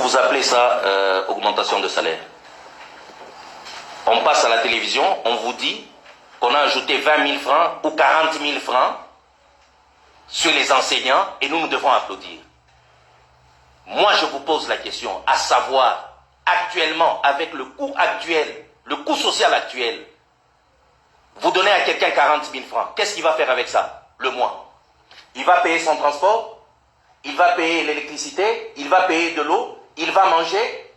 vous appelez ça augmentation de salaire. On passe à la télévision, on vous dit qu'on a ajouté 20 000 francs ou 40 000 francs sur les enseignants et nous devons applaudir. Moi, je vous pose la question, à savoir, actuellement, avec le coût actuel, le coût social actuel, vous donnez à quelqu'un 40 000 francs, qu'est-ce qu'il va faire avec ça, le mois? Il va payer son transport, il va payer l'électricité, il va payer de l'eau, il va manger,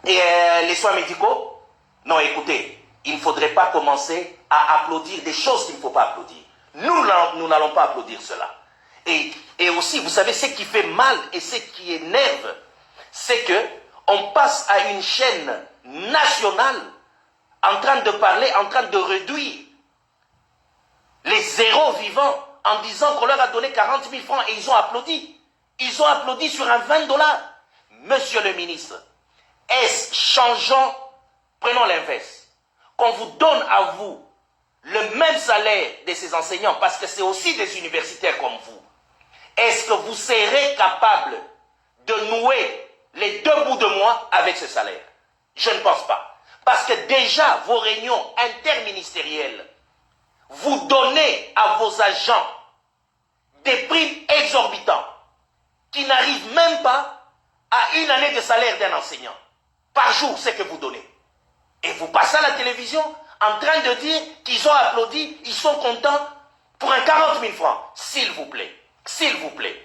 et les soins médicaux? Non, écoutez, il ne faudrait pas commencer à applaudir des choses qu'il ne faut pas applaudir. Nous n'allons pas applaudir cela. Et aussi, vous savez, ce qui fait mal et ce qui énerve, c'est que on passe à une chaîne nationale en train de parler, en train de réduire les zéros vivants en disant qu'on leur a donné 40 000 francs et ils ont applaudi. Ils ont applaudi sur un 20 $. Monsieur le ministre, est-ce changeant, prenons l'inverse, qu'on vous donne à vous le même salaire de ces enseignants, parce que c'est aussi des universitaires comme vous, est-ce que vous serez capable de nouer les 2 bouts de mois avec ce salaire? Je ne pense pas. Parce que déjà, vos réunions interministérielles, vous donnez à vos agents des primes exorbitants qui n'arrivent même pas à une année de salaire d'un enseignant. Par jour, c'est que vous donnez. Et vous passez à la télévision en train de dire qu'ils ont applaudi, ils sont contents pour un 40 000 francs. S'il vous plaît, s'il vous plaît.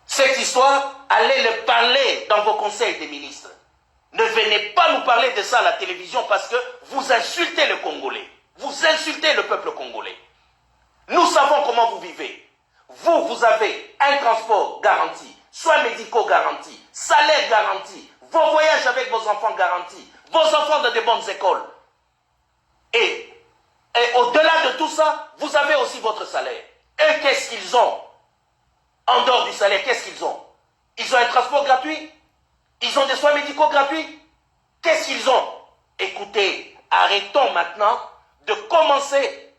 Cette histoire, allez le parler dans vos conseils des ministres. Ne venez pas nous parler de ça à la télévision parce que vous insultez le Congolais. Vous insultez le peuple congolais. Nous savons comment vous vivez. Vous avez un transport garanti, soins médicaux garantis, salaire garanti, vos voyages avec vos enfants garantis, vos enfants dans de bonnes écoles. Et au-delà de tout ça, vous avez aussi votre salaire. Et qu'est-ce qu'ils ont? En dehors du salaire, qu'est-ce qu'ils ont? Ils ont un transport gratuit? Ils ont des soins médicaux gratuits? Qu'est-ce qu'ils ont? Écoutez, arrêtons maintenant de commencer,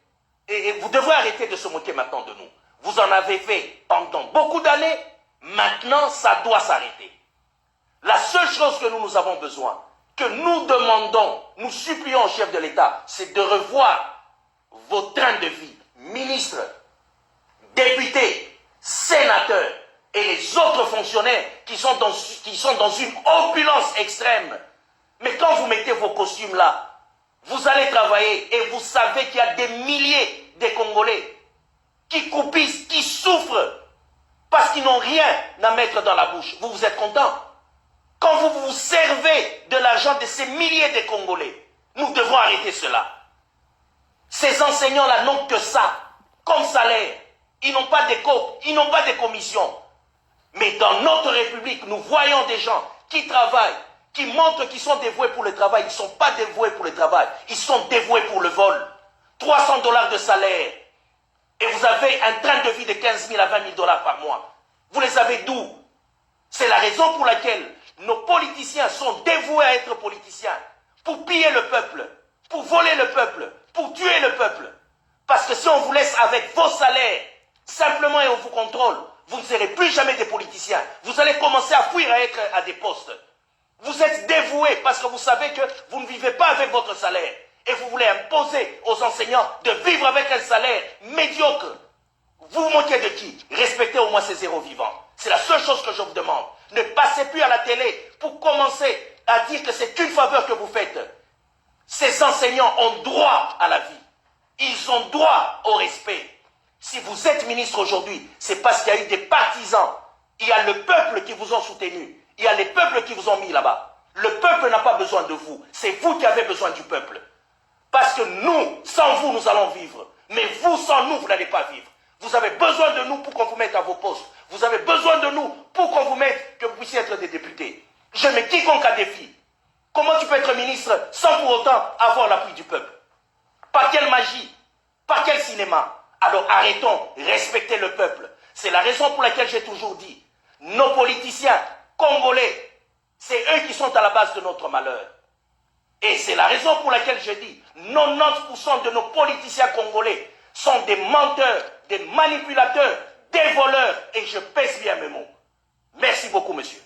et vous devrez arrêter de se moquer maintenant de nous. Vous en avez fait pendant beaucoup d'années, maintenant ça doit s'arrêter. La seule chose que nous avons besoin, que nous demandons, nous supplions au chef de l'État, c'est de revoir vos trains de vie, ministres, députés, sénateurs et les autres fonctionnaires qui sont dans une opulence extrême. Mais quand vous mettez vos costumes là, vous allez travailler et vous savez qu'il y a des milliers de Congolais qui coupissent, qui souffrent parce qu'ils n'ont rien à mettre dans la bouche. Vous êtes content? Quand vous vous servez de l'argent de ces milliers de Congolais, nous devons arrêter cela. Ces enseignants-là n'ont que ça, comme salaire. Ils n'ont pas de COP, ils n'ont pas de commission. Mais dans notre République, nous voyons des gens qui travaillent, qui montrent qu'ils sont dévoués pour le travail. Ils ne sont pas dévoués pour le travail, ils sont dévoués pour le vol. 300 $ de salaire. Et vous avez un train de vie de 15 000 à 20 000 $ par mois. Vous les avez d'où? C'est la raison pour laquelle nos politiciens sont dévoués à être politiciens. Pour piller le peuple, pour voler le peuple, pour tuer le peuple. Parce que si on vous laisse avec vos salaires, simplement et on vous contrôle, vous ne serez plus jamais des politiciens. Vous allez commencer à fuir à être à des postes. Vous êtes dévoués parce que vous savez que vous ne vivez pas avec votre salaire. Et vous voulez imposer aux enseignants de vivre avec un salaire médiocre. Vous vous moquez de qui? Respectez au moins ces zéros vivants. C'est la seule chose que je vous demande. Ne passez plus à la télé pour commencer à dire que c'est une faveur que vous faites. Ces enseignants ont droit à la vie. Ils ont droit au respect. Si vous êtes ministre aujourd'hui, c'est parce qu'il y a eu des partisans. Il y a le peuple qui vous ont soutenu. Il y a les peuples qui vous ont mis là-bas. Le peuple n'a pas besoin de vous. C'est vous qui avez besoin du peuple. Parce que nous, sans vous, nous allons vivre. Mais vous, sans nous, vous n'allez pas vivre. Vous avez besoin de nous pour qu'on vous mette à vos postes. Vous avez besoin de nous pour qu'on vous mette, que vous puissiez être des députés. Je mets quiconque à défi. Comment tu peux être ministre sans pour autant avoir l'appui du peuple? Par quelle magie? Par quel cinéma? Alors arrêtons, respectez le peuple. C'est la raison pour laquelle j'ai toujours dit, nos politiciens congolais, c'est eux qui sont à la base de notre malheur. Et c'est la raison pour laquelle je dis, 90% de nos politiciens congolais sont des menteurs, des manipulateurs, des voleurs, et je pèse bien mes mots. Merci beaucoup, monsieur.